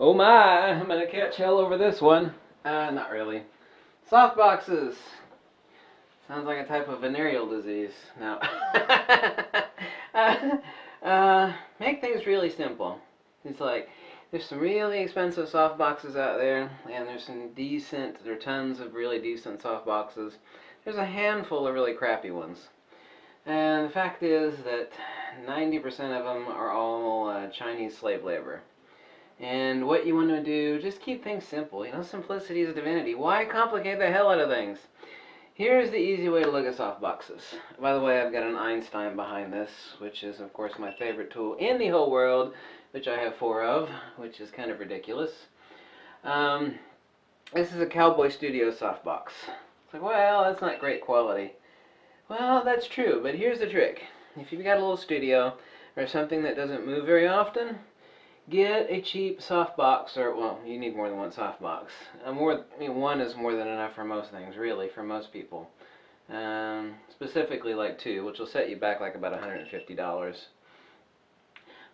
Oh my, I'm gonna catch hell over this one. Not really. Soft boxes. Sounds like a type of venereal disease. No. Make things really simple. It's like, there's some really expensive soft boxes out there, and there's there are tons of really decent soft boxes. There's a handful of really crappy ones. And the fact is that 90% of them are all Chinese slave labor. And what you want to do, just keep things simple. You know, simplicity is divinity. Why complicate the hell out of things? Here's the easy way to look at soft boxes. By the way, I've got an Einstein behind this, which is, of course, my favorite tool in the whole world, which I have 4 of, which is kind of ridiculous. This is a Cowboy Studio softbox. It's like, well, that's not great quality. Well, that's true, but here's the trick. If you've got a little studio or something that doesn't move very often, get a cheap softbox, or, well, you need more than one softbox. One is more than enough for most things, really, for most people. Specifically like 2, which will set you back like about $150.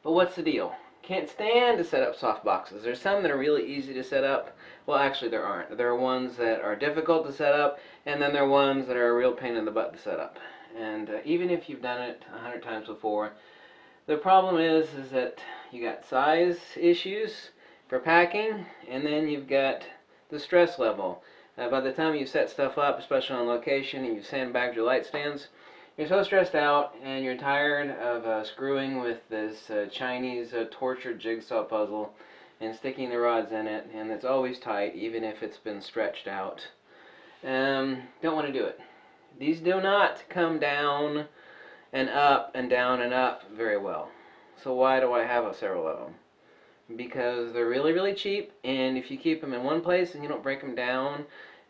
But what's the deal? Can't stand to set up softboxes. There's some that are really easy to set up. Well, actually there aren't. There are ones that are difficult to set up, and then there are ones that are a real pain in the butt to set up. And even if you've done it 100 times before, the problem is that you got size issues for packing, and then you've got the stress level. By the time you set stuff up, especially on location, and you sandbagged your light stands, you're so stressed out and you're tired of screwing with this Chinese tortured jigsaw puzzle and sticking the rods in it, and it's always tight even if it's been stretched out. Don't want to do it. These do not come down and up and down and up very well. So why do I have several of them? Because they're really, really cheap, and if you keep them in one place and you don't break them down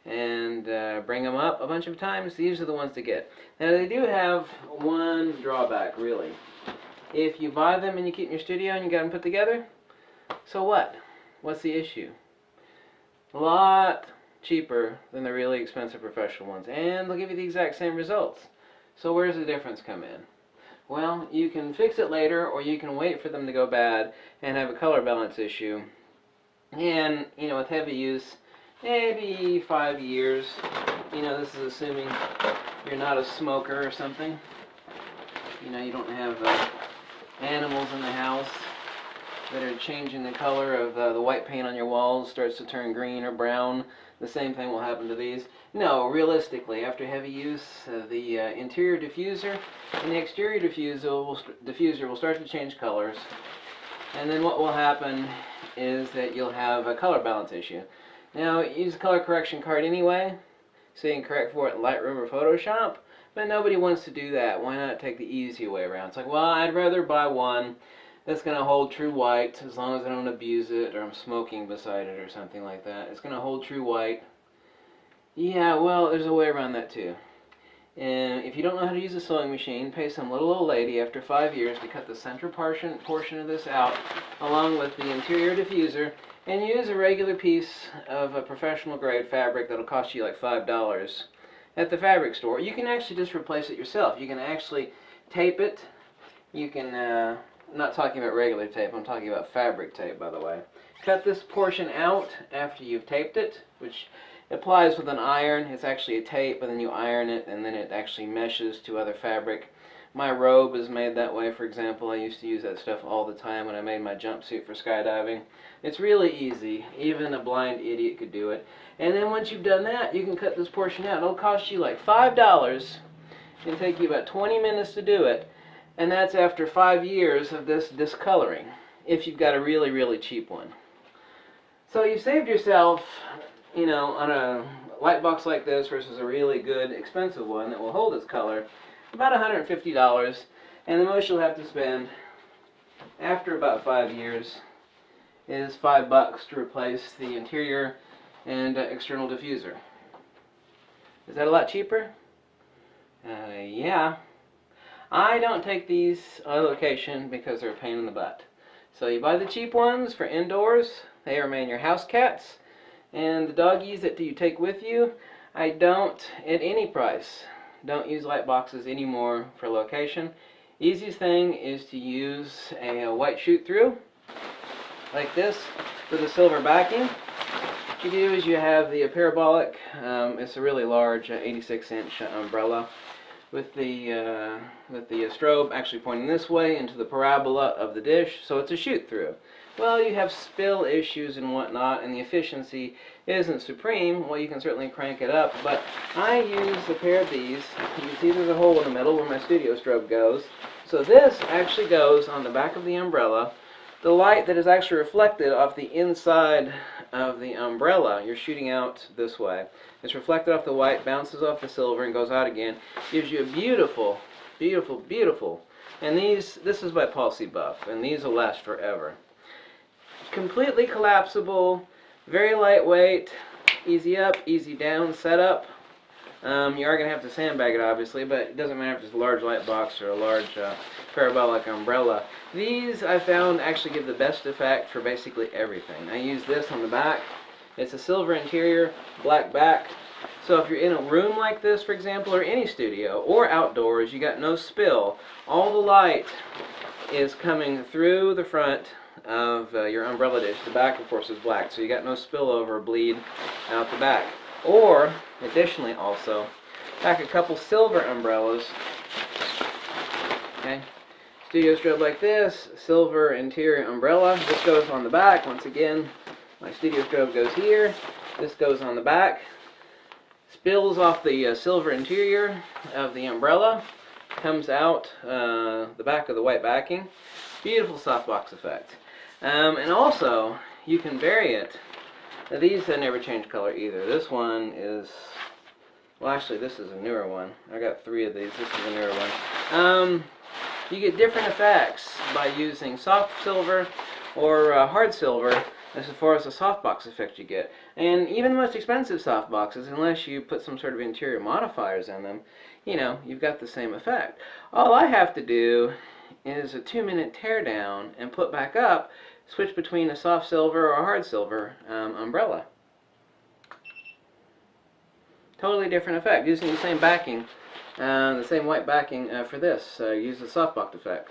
and bring them up a bunch of times, these are the ones to get. Now they do have one drawback, really. If you buy them and you keep in your studio and you got them put together, so what? What's the issue? A lot cheaper than the really expensive professional ones, and they'll give you the exact same results. So where's the difference come in? Well, you can fix it later, or you can wait for them to go bad and have a color balance issue. And, you know, with heavy use, maybe 5 years. You know, this is assuming you're not a smoker or something. You know, you don't have animals in the house that are changing the color of the white paint on your walls starts to turn green or brown. The same thing will happen to these. No, realistically, after heavy use, the interior diffuser and the exterior diffuser will start to change colors. And then what will happen is that you'll have a color balance issue. Now, use a color correction card anyway, so you can correct for it in Lightroom or Photoshop, but nobody wants to do that. Why not take the easy way around? It's like, well, I'd rather buy one that's going to hold true white as long as I don't abuse it or I'm smoking beside it or something like that. It's going to hold true white. Yeah, well, there's a way around that too. And if you don't know how to use a sewing machine, pay some little old lady after 5 years to cut the center portion of this out along with the interior diffuser, and use a regular piece of a professional grade fabric that'll cost you like $5 at the fabric store. You can actually just replace it yourself. You can actually tape it. You can, I'm not talking about regular tape, I'm talking about fabric tape, by the way. Cut this portion out after you've taped it, which applies with an iron. It's actually a tape, and then you iron it, and then it actually meshes to other fabric. My robe is made that way, for example. I used to use that stuff all the time when I made my jumpsuit for skydiving. It's really easy. Even a blind idiot could do it. And then once you've done that, you can cut this portion out. It'll cost you like $5. It'll take you about 20 minutes to do it. And that's after 5 years of this discoloring, if you've got a really, really cheap one. So you saved yourself, you know, on a light box like this versus a really good, expensive one that will hold its color, about $150, and the most you'll have to spend after about 5 years is $5 to replace the interior and external diffuser. Is that a lot cheaper? Yeah. I don't take these on location because they're a pain in the butt. So you buy the cheap ones for indoors. They remain your house cats. And the doggies that you take with you, I don't, at any price, don't use light boxes anymore for location. Easiest thing is to use a white shoot through. like this with a silver backing. What you do is you have the parabolic, it's a really large 86-inch umbrella with the strobe actually pointing this way into the parabola of the dish, so it's a shoot-through. Well, you have spill issues and whatnot, and the efficiency isn't supreme. Well, you can certainly crank it up, but I use a pair of these. You can see there's a hole in the middle where my studio strobe goes. So this actually goes on the back of the umbrella. The light that is actually reflected off the inside of the umbrella, you're shooting out this way. It's reflected off the white, bounces off the silver, and goes out again. Gives you a beautiful, beautiful, beautiful. And this is by Paul C. Buff, and these will last forever. Completely collapsible, very lightweight, easy up, easy down setup. You are going to have to sandbag it, obviously, but it doesn't matter if it's a large light box or a large parabolic umbrella. These, I found, actually give the best effect for basically everything. I use this on the back. It's a silver interior, black back. So if you're in a room like this, for example, or any studio, or outdoors, you got no spill. All the light is coming through the front of your umbrella dish. The back, of course, is black, so you got no spillover or bleed out the back. Or, additionally also, pack a couple silver umbrellas. Okay, studio strobe like this, silver interior umbrella. This goes on the back. Once again, my studio strobe goes here. This goes on the back. Spills off the silver interior of the umbrella. Comes out the back of the white backing. Beautiful softbox effect. And also, you can vary it. Now these never change color either. This one is, well, actually this is a newer one. I got 3 of these. This is a newer one. You get different effects by using soft silver or hard silver as far as the softbox effect you get. And even the most expensive softboxes, unless you put some sort of interior modifiers in them, you know, you've got the same effect. All I have to do is a 2-minute tear down and put back up, switch between a soft silver or a hard silver umbrella. Totally different effect, using the same backing, the same white backing for this. Use the softbox effect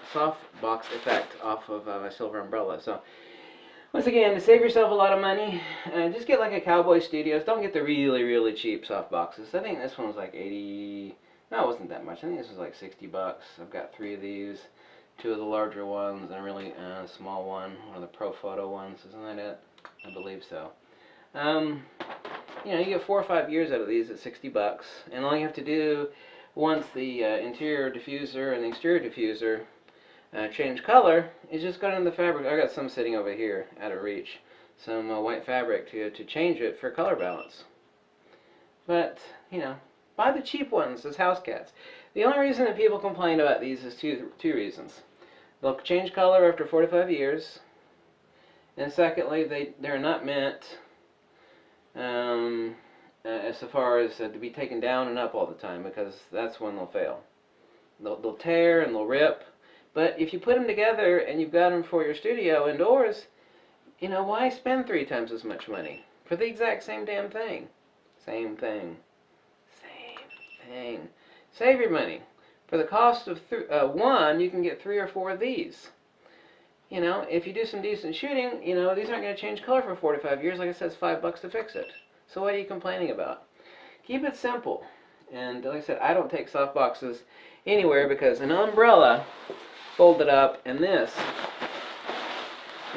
off of my silver umbrella. So once again, to save yourself a lot of money, just get like a Cowboy Studios. Don't get the really, really cheap softboxes. I think this one was like 80. No, it wasn't that much. I think this was like 60 bucks. I've got 3 of these. 2 of the larger ones and a really small one of the Pro Photo ones. Isn't that it? I believe so. You know, you get 4 or 5 years out of these at 60 bucks, and all you have to do once the interior diffuser and the exterior diffuser change color is just go into the fabric. I got some sitting over here out of reach. Some white fabric to change it for color balance. But, you know, buy the cheap ones as house cats. The only reason that people complain about these is two reasons. They'll change color after 45 years, and secondly, they're not meant as far as to be taken down and up all the time, because that's when they'll fail. They'll tear and they'll rip, but if you put them together and you've got them for your studio indoors, you know, why spend 3 times as much money for the exact same damn thing? Same thing. Same thing. Save your money. For the cost of 1, you can get 3 or 4 of these. You know, if you do some decent shooting, you know, these aren't going to change color for 4 to 5 years. Like I said, it's $5 to fix it. So what are you complaining about? Keep it simple. And like I said, I don't take softboxes anywhere because an umbrella folded up and this.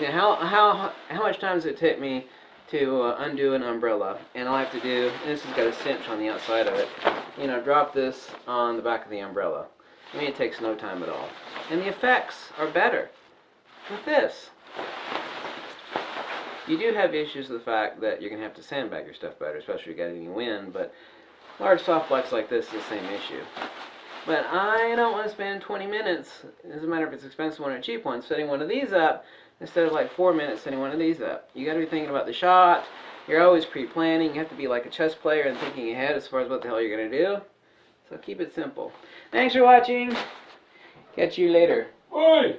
You know, how much time does it take me to undo an umbrella? And all I have to do, and this has got a cinch on the outside of it, you know, drop this on the back of the umbrella. I mean, it takes no time at all. And the effects are better with this. You do have issues with the fact that you're going to have to sandbag your stuff better, especially if you got any wind, but large softbox like this is the same issue. But I don't want to spend 20 minutes, it doesn't matter if it's an expensive one or a cheap one, setting one of these up instead of like 4 minutes setting one of these up. You got to be thinking about the shot. You're always pre-planning. You have to be like a chess player and thinking ahead as far as what the hell you're going to do. So keep it simple. Thanks for watching. Catch you later. Oi!